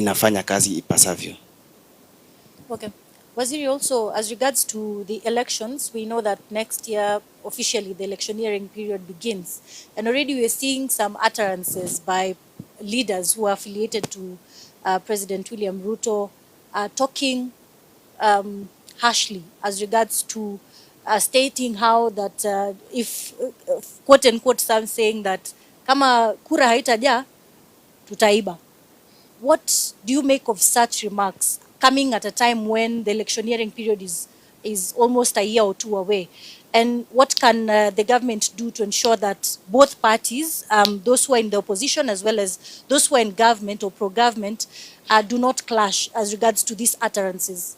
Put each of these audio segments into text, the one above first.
inafanya kazi ipasavyo. Okay. Waziri, also as regards to the elections, we know that next year officially the electioneering period begins, and already we are seeing some utterances by leaders who are affiliated to President William Ruto talking harshly as regards to stating how that if quote unquote some saying that kama kura haitaja tutaiba. What do you make of such remarks coming at a time when the electioneering period is almost a year or two away? And what can the government do to ensure that both parties, those who are in the opposition as well as those who are in government or pro-government, do not clash as regards to these utterances?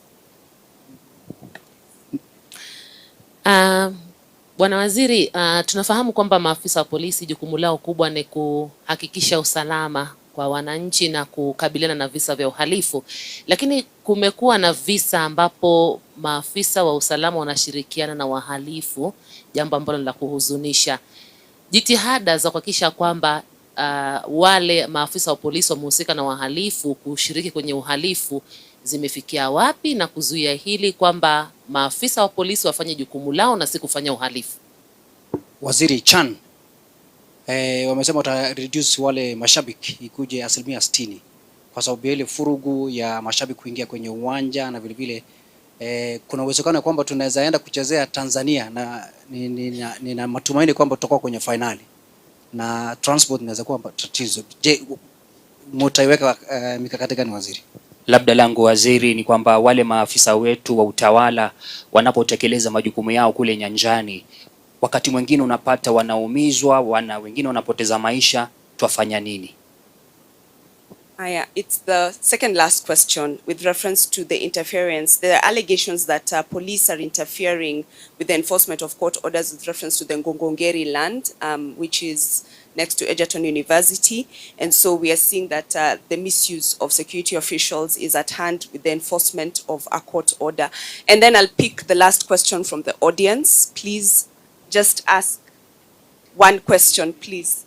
Bwana Waziri, tunafahamu kwamba maafisa wa polisi jukumu lao kubwa ni kuhakikisha usalama kwa wananchi na kukabiliana na visa vya uhalifu, lakini kumekuwa na visa ambapo maafisa wa usalama wanashirikiana na wahalifu, jambo ambalo ni la kuhuzunisha. Jitihada za kuhakikisha kwamba wale maafisa wa polisi wamehusika na wahalifu kushiriki kwenye uhalifu zimefikia wapi, na kuzuia hili kwamba maafisa wa polisi wafanye jukumu lao na si kufanya uhalifu? Waziri Chan wamesema wata reduce wale mashabiki ikuje 60% kwa sababu ile furugu ya mashabiki kuingia kwenye uwanja, na vile vile kuna uwezekano kwamba tunaweza enda kuchezea Tanzania, na nina matumaini kwamba tutakuwa kwenye finali na transport inaweza kuwa tatizo. Je, mtaiweka mikakati gani waziri? Labda langu waziri ni kwamba wale maafisa wetu wa utawala wanapotekeleza majukumu yao kule nyanjani, wakati mwingine unapata wanaumizwa, wengine wanapoteza maisha, twafanya nini? It's the second last question with reference to the interference. There are allegations that police are interfering with the enforcement of court orders with reference to the Ngongongeri land, which is next to Egerton University. And so we are seeing that the misuse of security officials is at hand with the enforcement of a court order. And then I'll pick the last question from the audience. Please just ask one question, please.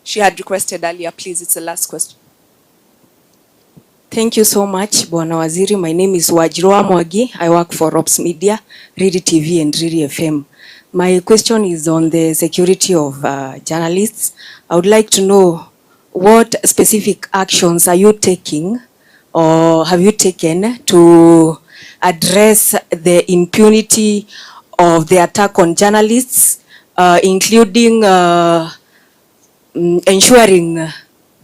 She had requested earlier, please, it's the last question. Thank you so much, Bwana Waziri. My name is Wajirwa Mwagi. I work for Ops Media, Riri TV and Riri FM. My question is on the security of journalists. I would like to know what specific actions are you taking or have you taken to address the impunity of the attack on journalists, including ensuring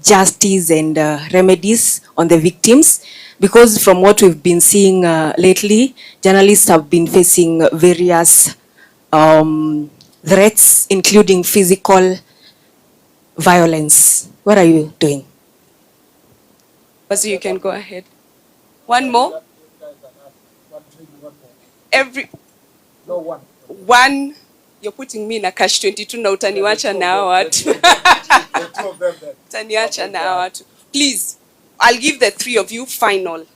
justice and remedies on the victims, because from what we've been seeing lately, journalists have been facing various threats, including physical violence. What are you doing? Bazu, you can go ahead. One more? One. You're putting me in a cash 22 na utaniwacha na watu. Utaniwacha na watu. Please, I'll give the three of you final.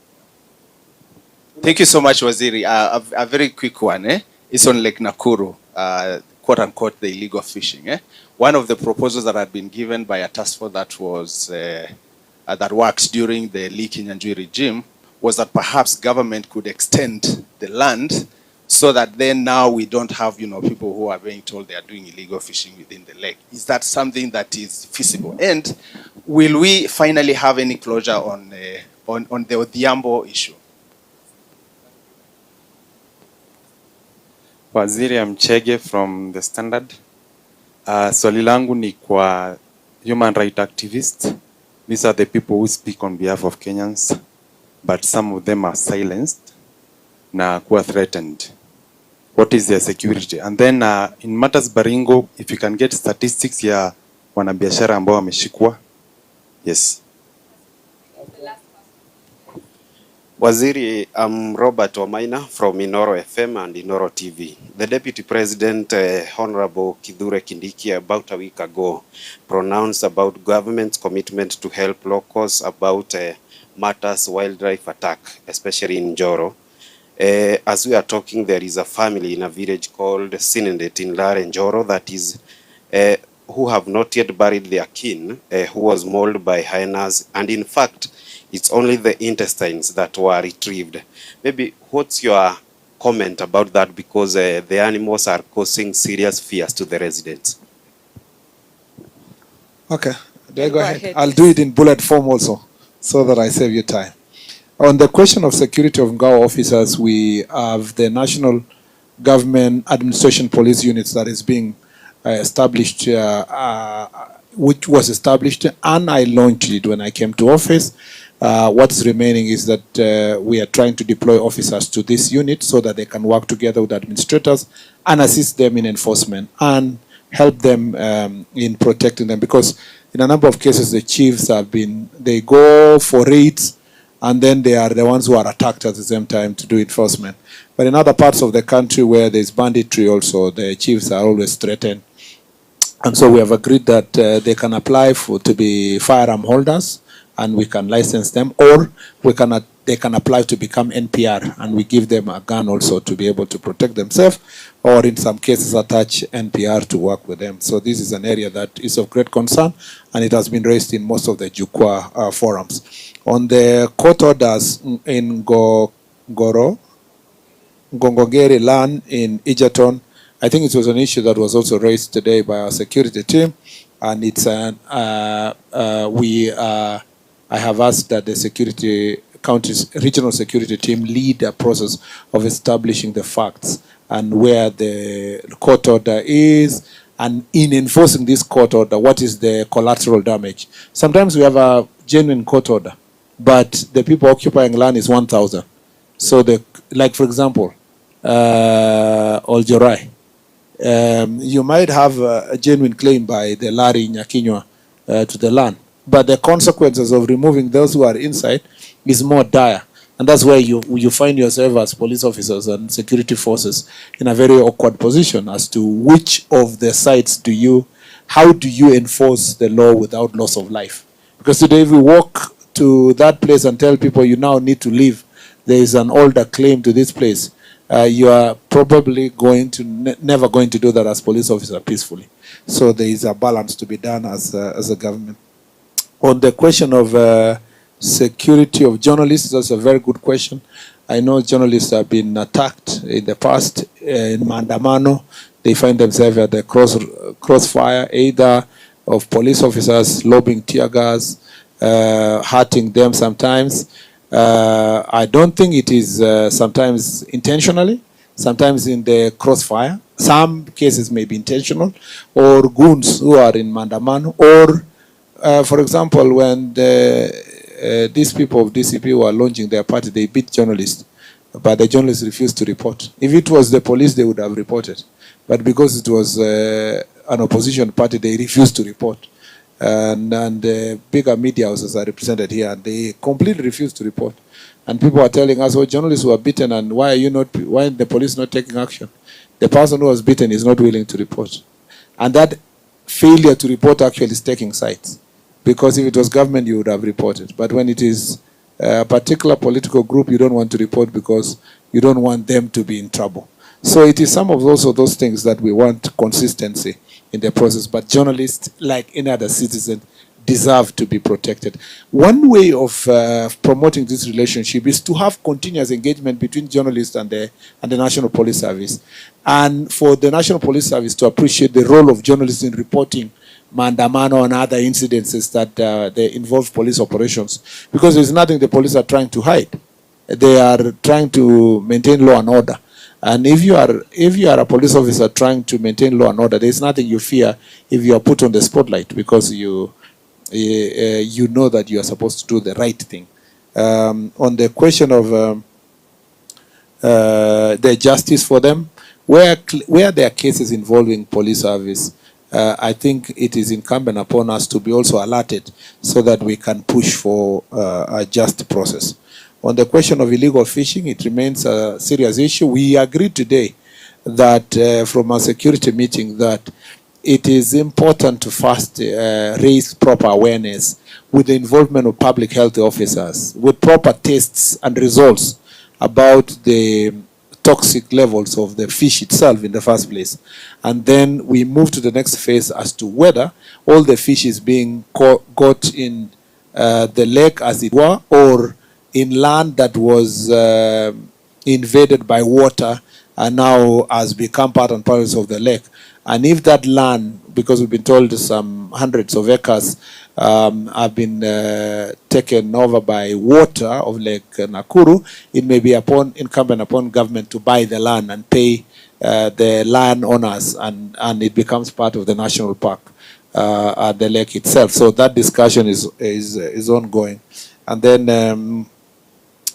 Thank you so much, Waziri. A very quick one. It's on Lake Nakuru, quote unquote, the illegal fishing. One of the proposals that had been given by a task force that was that worked during the Lee Kinyanjui regime was that perhaps government could extend the land, so that then now we don't have, people who are being told they are doing illegal fishing within the lake. Is that something that is feasible? And will we finally have any closure on the Odhiambo issue? Waziri Mchege from The Standard. Swali langu ni kwa human rights activists. These are the people who speak on behalf of Kenyans, but some of them are silenced na kuwa threatened. What is their security? And then in matters Baringo, if you can get statistics ya wanabiashara ambao wameshikwa. Yes. Waziri, I'm Robert Omaina from Inoro FM and Inoro TV. The Deputy President, Honorable Kithure Kindiki, about a week ago, pronounced about government's commitment to help locals about matters wildlife attack, especially in Njoro. As we are talking, there is a family in a village called Sinendet in Lare Njoro that is who have not yet buried their kin, who was mauled by hyenas, and in fact, it's only the intestines that were retrieved. Maybe what's your comment about that, because the animals are causing serious fears to the residents? Okay, do I go ahead? ahead, I'll do it in bullet form also, so that I save you time. On the question of security of Ngao officers, we have the National Government Administration Police Units that is being established, which was established, and I launched it when I came to office. What's remaining is that we are trying to deploy officers to this unit so that they can work together with administrators and assist them in enforcement and help them in protecting them, because in a number of cases the chiefs they go for raids and then they are the ones who are attacked at the same time to do enforcement. But in other parts of the country where there's banditry also, the chiefs are always threatened. And so we have agreed that they can apply to be firearm holders and we can license them, or they can apply to become NPR and we give them a gun also to be able to protect themselves, or in some cases attach NPR to work with them. So this is an area that is of great concern and it has been raised in most of the Jukwaa forums. On the court orders in Ngongogeri land in Egerton, I think it was an issue that was also raised today by our security team, and it's I have asked that the county's regional security team lead a process of establishing the facts and where the court order is, and in enforcing this court order, what is the collateral damage. Sometimes we have a genuine court order, but the people occupying land is 1,000. So like for example, Oljorai, you might have a genuine claim by the Larry Nyakinywa to the land, but the consequences of removing those who are inside is more dire. And that's where you find yourself as police officers and security forces in a very awkward position as to which of the sites how do you enforce the law without loss of life? Because today if we walk to that place and tell people you now need to leave, there is an older claim to this place, you are probably never going to do that as police officer peacefully. So there is a balance to be done as a government. On the question of security of journalists, that's a very good question. I know journalists have been attacked in the past in Mandamano. They find themselves at the crossfire, either of police officers lobbing tear gas, hurting them sometimes. I don't think it is sometimes intentionally, sometimes in the crossfire. Some cases may be intentional, or goons who are in Mandamano, or for example, when these people of DCP were launching their party, they beat journalists, but the journalists refused to report. If it was the police, they would have reported. But because it was an opposition party, they refused to report. And bigger media houses are represented here, and they completely refused to report. And people are telling us, oh, journalists were beaten, and why are the police not taking action? The person who was beaten is not willing to report. And that failure to report actually is taking sides. Because if it was government, you would have reported. But when it is a particular political group, you don't want to report because you don't want them to be in trouble. So it is some of those things that we want consistency in the process. But journalists, like any other citizen, deserve to be protected. One way of promoting this relationship is to have continuous engagement between journalists and the National Police Service. And for the National Police Service to appreciate the role of journalists in reporting Mandamano and other incidences that they involve police operations, because there's nothing the police are trying to hide. They are trying to maintain law and order. And if you are a police officer trying to maintain law and order, there's nothing you fear if you are put on the spotlight, because you know that you are supposed to do the right thing. On the question of the justice for them, where there are cases involving police service, I think it is incumbent upon us to be also alerted so that we can push for a just process. On the question of illegal fishing, it remains a serious issue. We agreed today that from our security meeting that it is important to first raise proper awareness with the involvement of public health officers, with proper tests and results about the toxic levels of the fish itself in the first place. And then we move to the next phase as to whether all the fish is being got in the lake, as it were, or in land that was invaded by water and now has become part and parcel of the lake. And if that land, because we've been told some hundreds of acres have been taken over by water of Lake Nakuru, it may be incumbent upon government to buy the land and pay the land owners, and it becomes part of the national park at the lake itself. So that discussion is ongoing. And then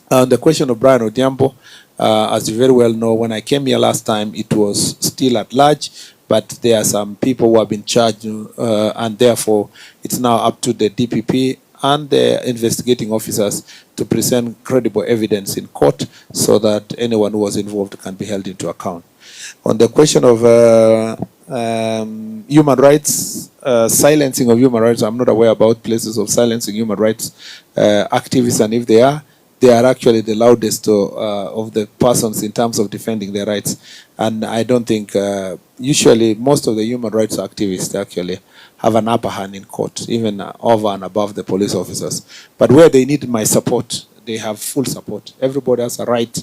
the question of Brian Odhiambo, as you very well know, when I came here last time, it was still at large, but there are some people who have been charged, and therefore it's now up to the DPP and the investigating officers to present credible evidence in court so that anyone who was involved can be held into account. On the question of human rights, silencing of human rights, I'm not aware about places of silencing human rights activists, and if they are actually the loudest of the persons in terms of defending their rights. And I don't think, usually most of the human rights activists actually have an upper hand in court, even over and above the police officers. But where they need my support, they have full support. Everybody has a right.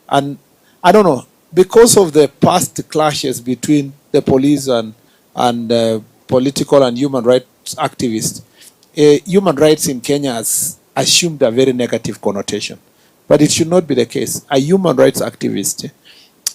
And I don't know, because of the past clashes between the police and political and human rights activists, human rights in Kenya has assumed a very negative connotation. But it should not be the case. A human rights activist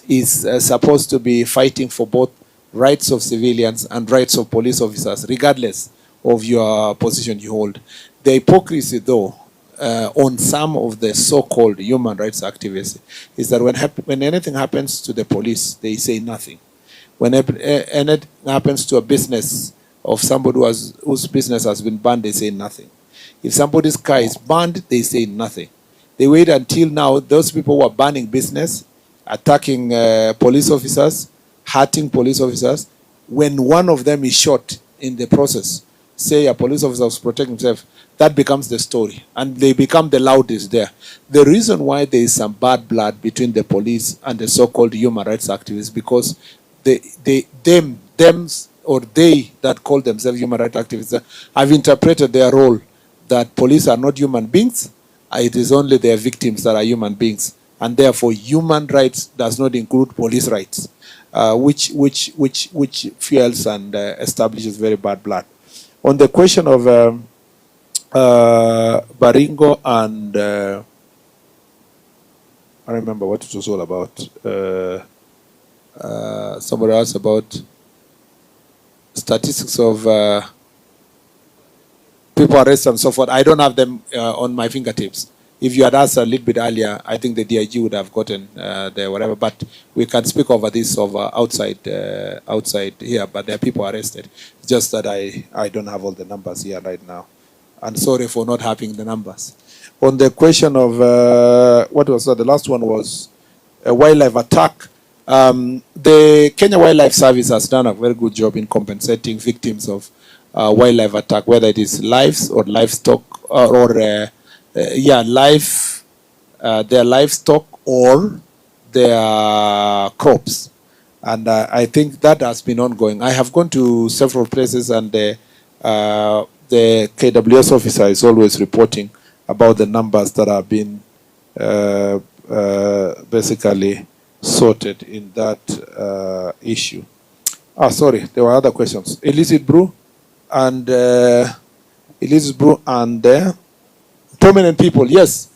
is supposed to be fighting for both rights of civilians and rights of police officers, regardless of your position you hold. The hypocrisy, though, on some of the so-called human rights activists is that when anything happens to the police, they say nothing. When anything happens to a business of somebody whose business has been banned, they say nothing. If somebody's car is banned, they say nothing. They wait until now, those people who are banning business, attacking police officers, hurting police officers, when one of them is shot in the process, say a police officer was protecting himself, that becomes the story. And they become the loudest there. The reason why there is some bad blood between the police and the so-called human rights activists, because they that call themselves human rights activists have interpreted their role that police are not human beings. It is only their victims that are human beings. And therefore, human rights does not include police rights, which fuels and establishes very bad blood. On the question of Baringo and I remember what it was all about. Somebody else about statistics of people arrested and so forth. I don't have them on my fingertips. If you had asked a little bit earlier, I think the DIG would have gotten there, whatever. But we can speak over this outside here. But there are people arrested. It's just that I don't have all the numbers here right now. And sorry for not having the numbers. On the question of what was that? The last one was a wildlife attack. The Kenya Wildlife Service has done a very good job in compensating victims of wildlife attack, whether it is lives or livestock their livestock or their crops. And I think that has been ongoing. I have gone to several places, and the KWS officer is always reporting about the numbers that have been basically sorted in that issue. Sorry, there were other questions. Illicit brew and prominent people, yes.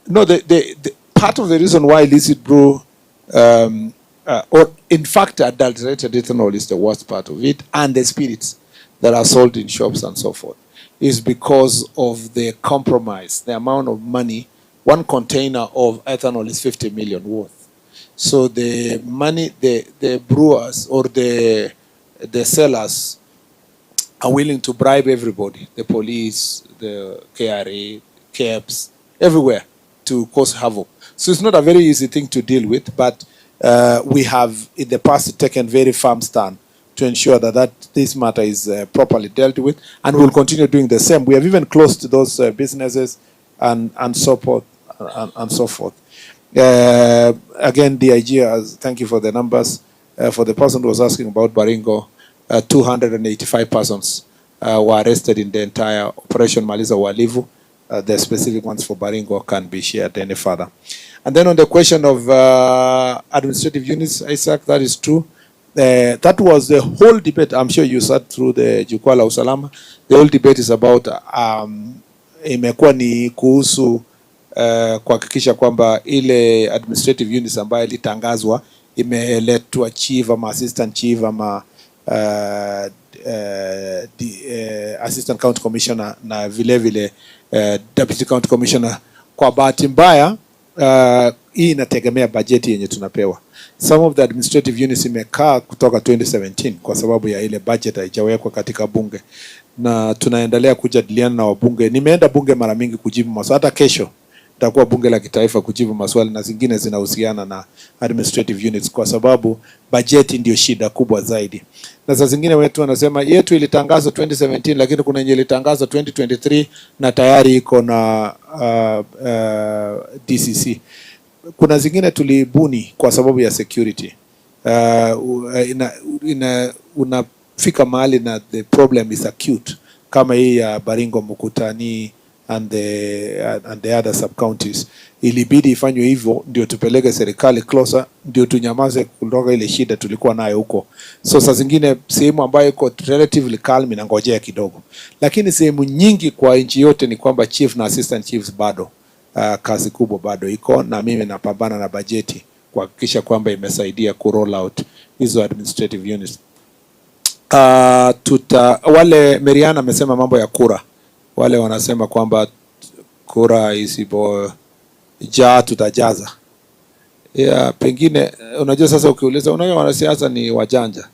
No, the part of the reason why illicit brew, or in fact adulterated ethanol is the worst part of it, and the spirits that are sold in shops and so forth, is because of the compromise, the amount of money. One container of ethanol is 50 million worth. So the money, the brewers or the sellers are willing to bribe everybody, the police, the KRA, KEBS, everywhere, to cause havoc. So it's not a very easy thing to deal with, but we have in the past taken very firm stand to ensure that this matter is properly dealt with, and we'll continue doing the same. We have even closed those businesses and so forth and so forth. Again, DIG, thank you for the numbers. For the person who was asking about Baringo, 285 persons were arrested in the entire Operation Maliza Walivu. The specific ones for Baringo can be shared any further. And then on the question of administrative units, Isaac, that is true. That was the whole debate. I'm sure you sat through the Jukwaa la Usalama. The whole debate is about imekuwa ni kuhusu kuhakikisha kwamba ile administrative units ambayo ilitangazwa imeletwa chief ama assistant chief ama assistant county commissioner na vile vile deputy county commissioner. Kwa bahati mbaya hii inategemea bajeti yenye tunapewa. Some of the administrative units imekaa kutoka 2017 kwa sababu ya ile budget haijawekwa katika bunge, na tunaendelea kujadiliana na wabunge. Nimeenda bunge mara mingi kujibu maswali, hata kesho nitakuwa bunge la kitaifa kujibu maswali, na zingine zinahusiana na administrative units kwa sababu bajeti ndio shida kubwa zaidi. Na saa zingine wetu wanasema yetu ilitangazwa 2017 lakini kuna yenye ilitangazwa 2023 na tayari iko na DCC. Kuna zingine tulibuni kwa sababu ya security. Unafika mahali na the problem is acute kama hii ya Baringo, Mukutani and the other sub counties. Ilibidi ifanywe hivyo ndio tupeleke serikali closer, ndio tunyamaze kutoka ile shida tulikuwa nayo huko. So saa zingine sehemu ambayo iko relatively calm inangojea kidogo, lakini sehemu nyingi kwa nchi yote ni kwamba chief na assistant chiefs bado kazi kubwa bado iko, na mimi napambana na bajeti kuhakikisha kwamba imesaidia ku roll out hizo administrative units. Wale Mariana amesema mambo ya kura, wale wanasema kwamba kura isipojaa tutajaza. Pengine unajua sasa ukiuliza, unajua wanasiasa ni wajanja.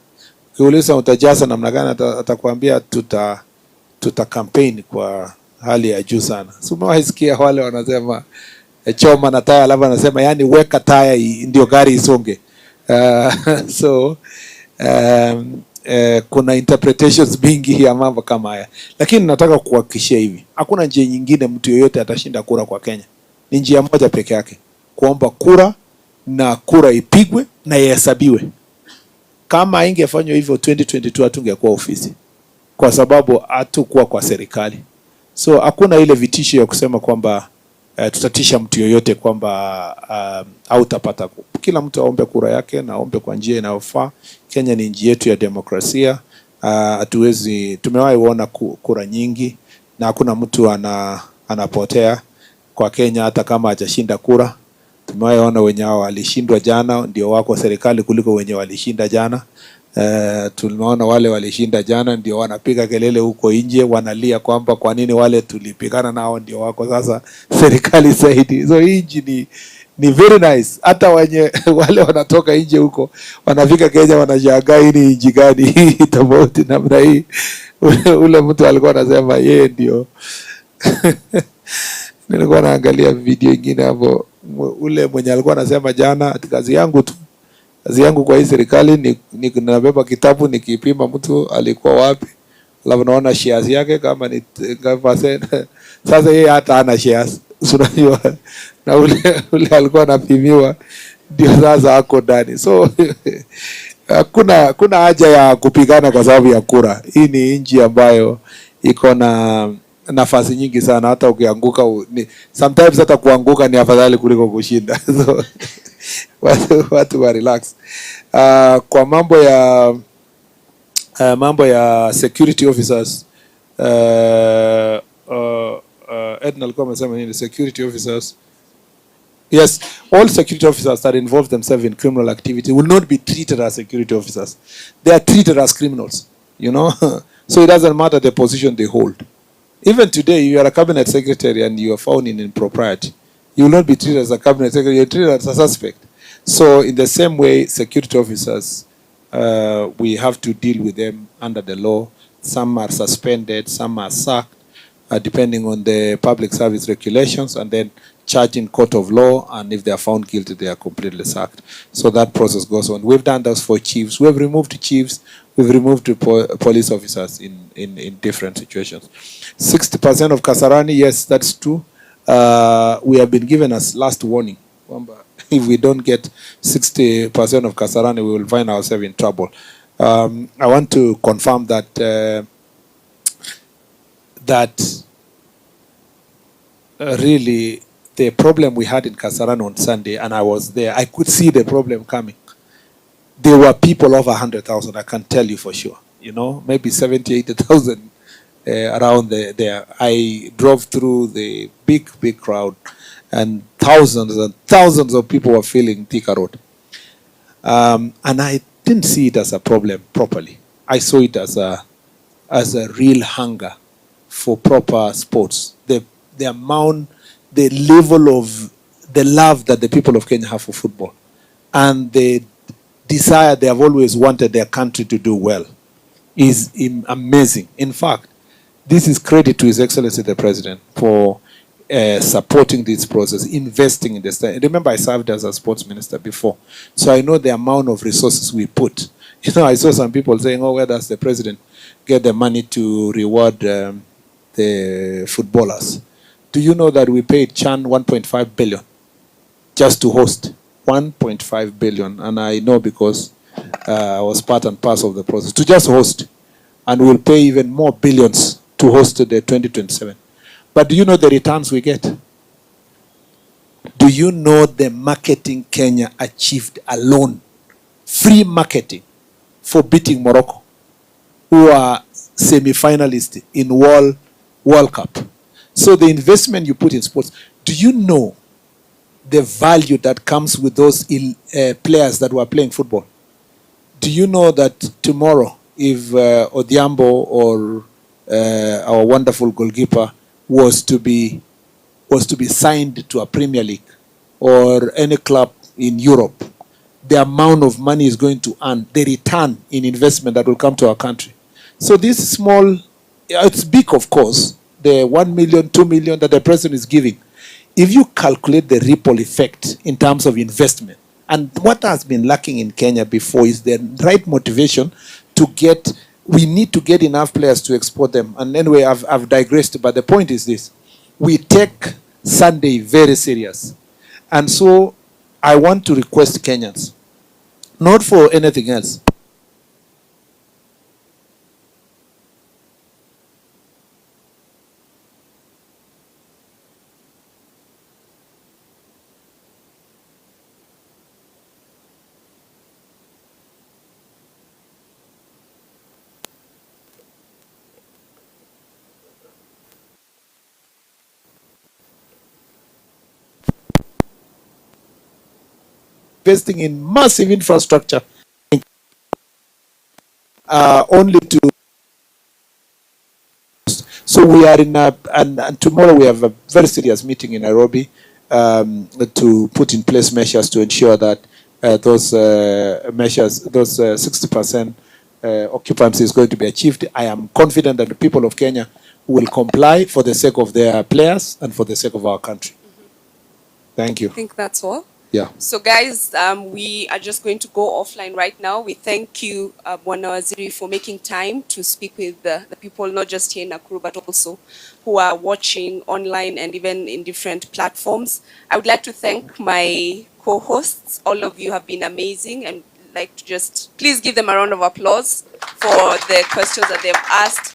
Ukiuliza utajaza namna gani, atakwambia tuta campaign kwa hali ya juu sana. So umewaisikia wale wanasema choma na taya, alafu anasema yani weka taya ndio gari isonge. Kuna interpretations mingi ya mambo kama haya, lakini nataka kuhakikishia hivi, hakuna njia nyingine mtu yoyote atashinda kura kwa Kenya. Ni njia moja peke yake, kuomba kura na kura ipigwe na ihesabiwe. Kama ingefanywa hivyo 2022 hatungekuwa ofisi, kwa sababu hatukuwa kwa serikali. So hakuna ile vitisho ya kusema kwamba tutatisha mtu yoyote kwamba hautapata. Kila mtu aombe kura yake na aombe kwa njia inayofaa. Kenya ni nchi yetu ya demokrasia. Tumewahi kuona kura nyingi na hakuna mtu anapotea kwa Kenya hata kama hajashinda kura. Tumewahi kuona wenye walishindwa jana ndio wako serikali kuliko wenye walishinda jana. Tumeona wale walishinda jana ndio wanapiga kelele huko nje, wanalia kwamba kwa nini wale tulipigana nao ndio wako sasa serikali zaidi. So hii nchi ni very nice. Hata wale wanatoka nje huko wanafika Kenya wanashangaa hii ni nchi gani hii tofauti namna hii. Ule mtu alikuwa anasema yeye ndio nilikuwa naangalia video nyingine hapo, ule mwenye alikuwa anasema jana kazi yangu kwa hii serikali ni nabeba kitabu nikipima mtu alikuwa wapi, alafu naona shares yake kama ni 5%. Sasa yeye hata hana shares, unajua, na ule alikuwa anapimiwa ndio sasa ako ndani. So kuna haja ya kupigana kwa sababu ya kura. Hii ni nchi ambayo iko na nafasi nyingi sana, hata ukianguka sometimes hata kuanguka ni afadhali kuliko kushinda. So watu wa relax. Kwa mambo ya security officers, Edna alikuwa amesema nini? Security officers, yes, all security officers that involve themselves in criminal activity will not be treated as security officers. They are treated as criminals, you know. So it doesn't matter the position they hold. Even today, you are a cabinet secretary and you are found in impropriety, you will not be treated as a cabinet secretary, you are treated as a suspect. So in the same way, security officers, we have to deal with them under the law. Some are suspended, some are sacked, depending on the public service regulations, and then charged in court of law, and if they are found guilty, they are completely sacked. So that process goes on. We've done those for chiefs. We've removed chiefs. We've removed police officers in different situations. 60% of Kasarani, yes, that's true. We have been given a last warning If we don't get 60% of Kasarani, we will find ourselves in trouble. I want to confirm that really the problem we had in Kasarani on Sunday, and I was there, I could see the problem coming. There were people over 100,000, I can tell you for sure. You know, maybe 70, 80,000 around there. I drove through the big crowd, and thousands of people were filling Thika Road. And I didn't see it as a problem properly. I saw it as a real hunger for proper sports. The amount, the level of the love that the people of Kenya have for football, and the desire they have always wanted their country to do well is amazing. In fact, this is credit to His Excellency the President for supporting this process, investing in this. Remember, I served as a sports minister before, so I know the amount of resources we put. You know, I saw some people saying, "Oh, where does the president get the money to reward the footballers?" Do you know that we paid Chan 1.5 billion just to host? 1.5 billion, and I know because I was part and parcel of the process to just host, and we'll pay even more billions to host the 2027. But do you know the returns we get? Do you know the marketing Kenya achieved alone? Free marketing for beating Morocco, who are semi-finalists in World Cup. So the investment you put in sports, do you know the value that comes with those players that were playing football? Do you know that tomorrow, if Odhiambo or our wonderful goalkeeper was to be signed to a Premier League or any club in Europe, the amount of money is going to earn, the return in investment that will come to our country. So this small, it's big of course, the 1 million, 2 million that the president is giving. If you calculate the ripple effect in terms of investment, and what has been lacking in Kenya before is the right motivation to get, we need to get enough players to export them. And anyway, I've digressed, but the point is this: we take Sunday very serious. And so I want to request Kenyans, not for anything else, investing in massive infrastructure only to. So we are in and tomorrow we have a very serious meeting in Nairobi to put in place measures to ensure that those measures, those 60% occupancy is going to be achieved. I am confident that the people of Kenya will comply for the sake of their players and for the sake of our country. Thank you. I think that's all. Yeah. So guys, we are just going to go offline right now. We thank you, Bwana Waziri, for making time to speak with the people, not just here in Nakuru, but also who are watching online and even in different platforms. I would like to thank my co-hosts. All of you have been amazing, and like to just please give them a round of applause for the questions that they've asked.